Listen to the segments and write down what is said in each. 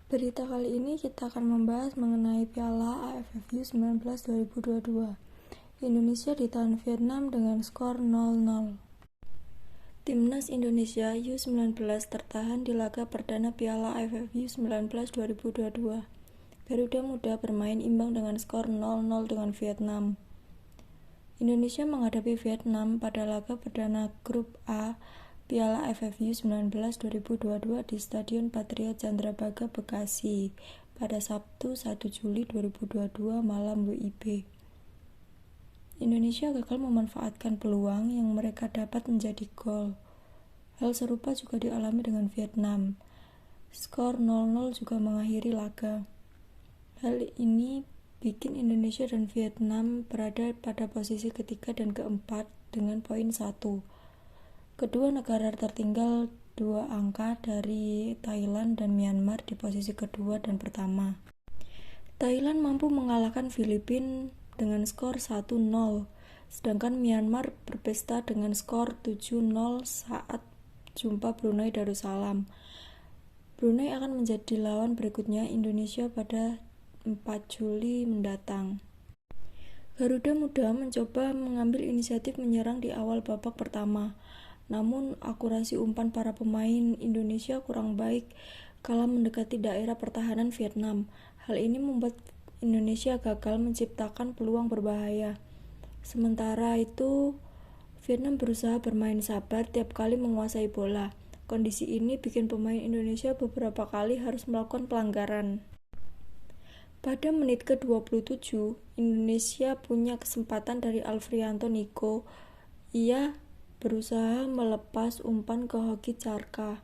Berita kali ini kita akan membahas mengenai Piala AFF U19 2022. Indonesia ditahan Vietnam dengan skor 0-0. Timnas Indonesia U19 tertahan di laga perdana Piala AFF U19 2022. Garuda Muda bermain imbang dengan skor 0-0 dengan Vietnam. Indonesia menghadapi Vietnam pada laga perdana Grup A Piala AFF U19 2022 di Stadion Patriot Candrabaga, Bekasi pada Sabtu 1 Juli 2022 malam WIB. Indonesia gagal memanfaatkan peluang yang mereka dapat menjadi gol. Hal serupa juga dialami dengan Vietnam. Skor 0-0 juga mengakhiri laga. Hal ini bikin Indonesia dan Vietnam berada pada posisi ketiga dan keempat dengan poin 1. Kedua negara tertinggal 2 angka dari Thailand dan Myanmar di posisi kedua dan pertama. Thailand mampu mengalahkan Filipina dengan skor 1-0, sedangkan Myanmar berpesta dengan skor 7-0 saat jumpa Brunei Darussalam. Brunei akan menjadi lawan berikutnya Indonesia pada 4 Juli mendatang. Garuda Muda mencoba mengambil inisiatif menyerang di awal babak pertama. Namun, akurasi umpan para pemain Indonesia kurang baik kala mendekati daerah pertahanan Vietnam. Hal ini membuat Indonesia gagal menciptakan peluang berbahaya. Sementara itu, Vietnam berusaha bermain sabar tiap kali menguasai bola. Kondisi ini bikin pemain Indonesia beberapa kali harus melakukan pelanggaran. Pada menit ke-27, Indonesia punya kesempatan dari Alfrianto Nico. Ia berusaha melepas umpan ke Hoki Carka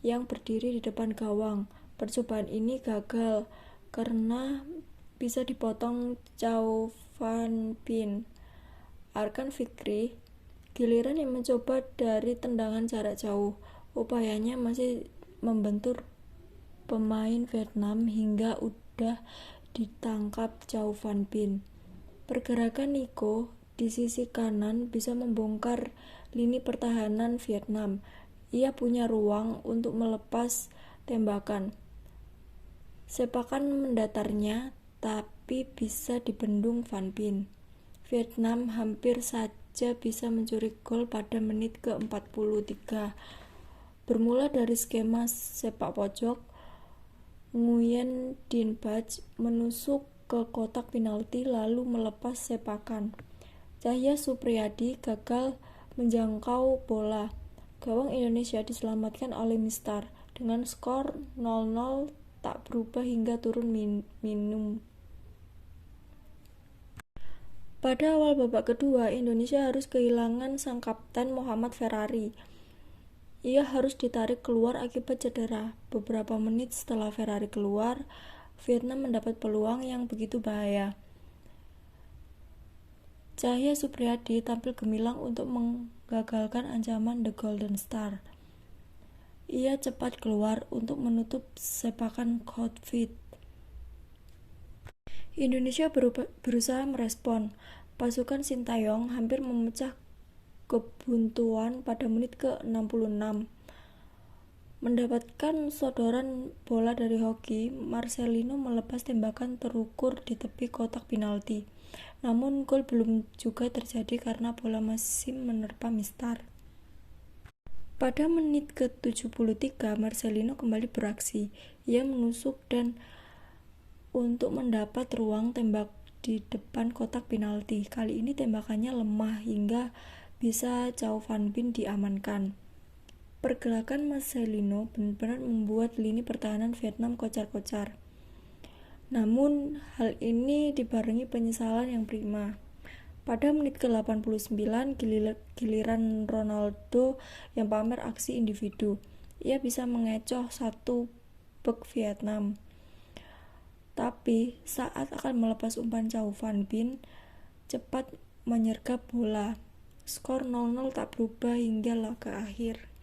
yang berdiri di depan gawang. Percobaan ini gagal karena bisa dipotong Chow Van Pin. Arkan Fikri giliran yang mencoba dari tendangan jarak jauh. Upayanya masih membentur pemain Vietnam hingga udah ditangkap Chow Van Pin. Pergerakan Nico di sisi kanan bisa membongkar lini pertahanan Vietnam. Ia punya ruang untuk melepas tembakan. Sepakan mendatarnya, tapi bisa dibendung Van Pin. Vietnam hampir saja bisa mencuri gol pada menit ke-43. Bermula dari skema sepak pojok, Nguyen Dinh Bach menusuk ke kotak penalti lalu melepas sepakan. Cahya Supriyadi gagal menjangkau bola. Gawang Indonesia diselamatkan oleh Mistar. Dengan skor 0-0 tak berubah hingga turun minum. Pada awal babak kedua, Indonesia harus kehilangan sang kapten Muhammad Ferrari. Ia harus ditarik keluar akibat cedera. Beberapa menit setelah Ferrari keluar, Vietnam mendapat peluang yang begitu bahaya. Cahya Supriyadi tampil gemilang untuk menggagalkan ancaman The Golden Star. Ia cepat keluar untuk menutup sepakan Coutfit. Indonesia berusaha merespon. Pasukan Sintayong hampir memecah kebuntuan pada menit ke-66. Mendapatkan sodoran bola dari Hoki, Marcelino melepas tembakan terukur di tepi kotak penalti. Namun gol belum juga terjadi karena bola masih menerpa Mistar. Pada menit ke-73, Marcelino kembali beraksi. Ia menusuk dan untuk mendapat ruang tembak di depan kotak penalti. Kali ini tembakannya lemah hingga bisa Chow Van Pin diamankan. Pergerakan Marcelino benar-benar membuat lini pertahanan Vietnam kocar-kocar. Namun, hal ini dibarengi penyesalan yang prima. Pada menit ke-89, giliran Ronaldo yang pamer aksi individu. Ia bisa mengecoh satu bek Vietnam. Tapi, saat akan melepas umpan Chow Van Pin, cepat menyergap bola. Skor 0-0 tak berubah hingga laga akhir.